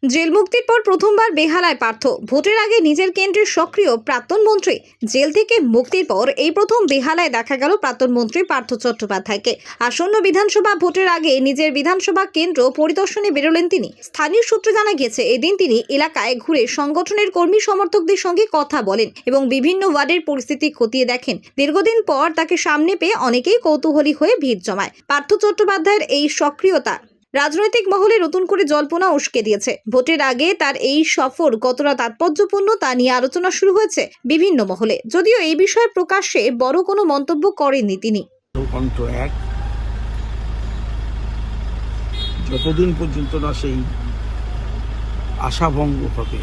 Jail মুক্তির পর প্রথমবার বেহালায় পার্থ। ভোটের আগে নিজের কেন্দ্রের সক্রিয় প্রাক্তন মন্ত্রী জেল থেকে মুক্তির পর এই প্রথম বেহালায় দেখা গেল প্রাক্তন মন্ত্রী পার্থ চট্টোপাধ্যায়কে। আসন্ন বিধানসভা ভোটের আগে নিজের বিধানসভা কেন্দ্র পরিদর্শনে বেরোলেন তিনি। স্থানীয় সূত্রে জানা গেছে, এদিন তিনি এলাকায় ঘুরে সংগঠনের কর্মী সমর্থকদের সঙ্গে কথা বলেন এবং বিভিন্ন ওয়ার্ডের পরিস্থিতি খতিয়ে দেখেন। দীর্ঘদিন পর তাকে সামনে পেয়ে অনেকেই কৌতূহলী হয়ে ভিড় জমায়। পার্থ চট্টোপাধ্যায়ের এই সক্রিয়তা রাজনৈতিক মহলে নতুন করে জল্পনা উস্কে দিয়েছে। ভোটের আগে তার এই সফর কতটা তাৎপর্যপূর্ণ তা নিয়ে আলোচনা শুরু হয়েছে বিভিন্ন মহলে, যদিও এই বিষয়ে প্রকাশ্যে বড় কোনো মন্তব্য করেননি তিনি। যতদিন পর্যন্ত না সেই আশাভঙ্গ হবে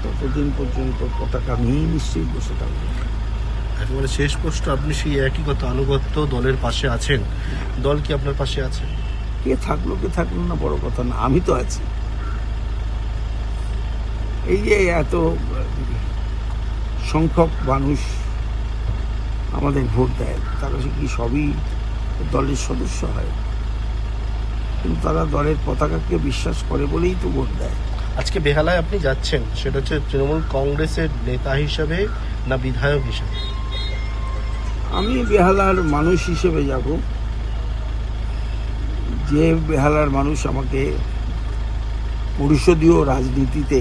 ততদিন পর্যন্ত পতাকা নিয়ে নিশ্চয়ই বসে থাকবে। একেবারে শেষ প্রশ্ন, আপনি সেই একই কথা আনুগত্য দলের পাশে আছেন, দল কি আপনার পাশে আছে? কে থাকলো না বড় কথা না, আমি তো আছি। এই যে এত সংখ্যক মানুষ আমাদের ভোট দেয়, তারা কি সবই দলের সদস্য হয়? কিন্তু তারা দলের পতাকাকে বিশ্বাস করে বলেই তো ভোট দেয়। আজকে বেহালায় আপনি যাচ্ছেন, সেটা হচ্ছে তৃণমূল কংগ্রেসের নেতা হিসাবে না বিধায়ক হিসাবে? আমি বেহালার মানুষ হিসেবে যাব। যে বেহালার মানুষ আমাকে পরিষদীয় রাজনীতিতে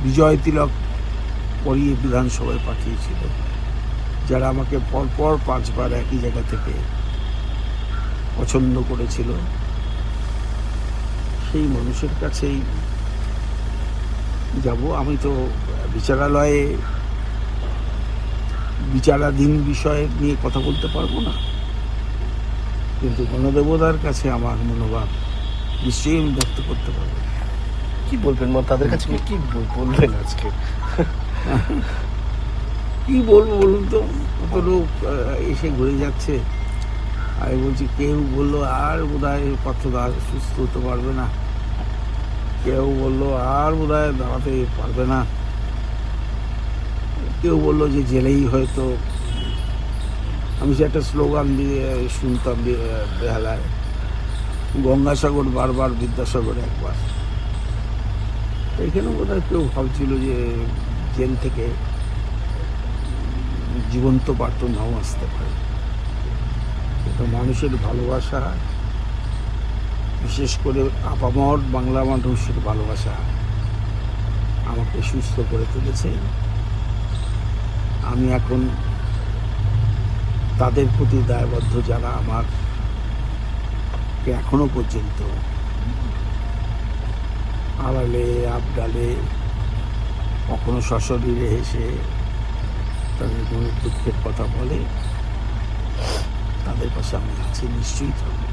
বিজয় তিলক পরিয়ে বিধানসভায় পাঠিয়েছিল, যারা আমাকে পরপর 5 বার একই জায়গা থেকে পছন্দ করেছিল, সেই মানুষের কাছেই যাব। আমি তো বিচারালয়ে বিচারাধীন বিষয় নিয়ে কথা বলতে পারবো না, কিন্তু গণদেবতার কাছে আমার মনোভাব নিশ্চয়ই আমি ব্যক্ত করতে পারবো। কি বলবেন তাদের কাছে, কি বলবেন আজকে? কি বলবো বলুন তো, কত লোক এসে ঘুরে যাচ্ছে। আমি বলছি, কেউ বললো আর বোধহয় পার্থদা সুস্থ হতে পারবে না, কেউ বললো আর বোধহয় দাঁড়াতে পারবে না, কেউ বললো যে জেলেই হয়তো। আমি সে একটা স্লোগান দিয়ে শুনতাম বেহালায়, গঙ্গাসাগর বারবার বিদ্যাসাগর একবার। এখানে বোধহয় কেউ ভাবছিল যে জেল থেকে জীবন্ত বার্তা নাও আসতে পারে। কিন্তু মানুষের ভালোবাসা, বিশেষ করে আপামর বাংলা মানুষের ভালোবাসা আমাকে সুস্থ করে তুলেছে। আমি এখন তাদের প্রতি দায়বদ্ধ, যারা আমাকে এখনো পর্যন্ত আড়ালে আবডালে কখনো সশরীরে এসে তাদের মনের দুঃখের কথা বলে, তাদের পাশে আমি আছি, নিশ্চয়ই থাকবো।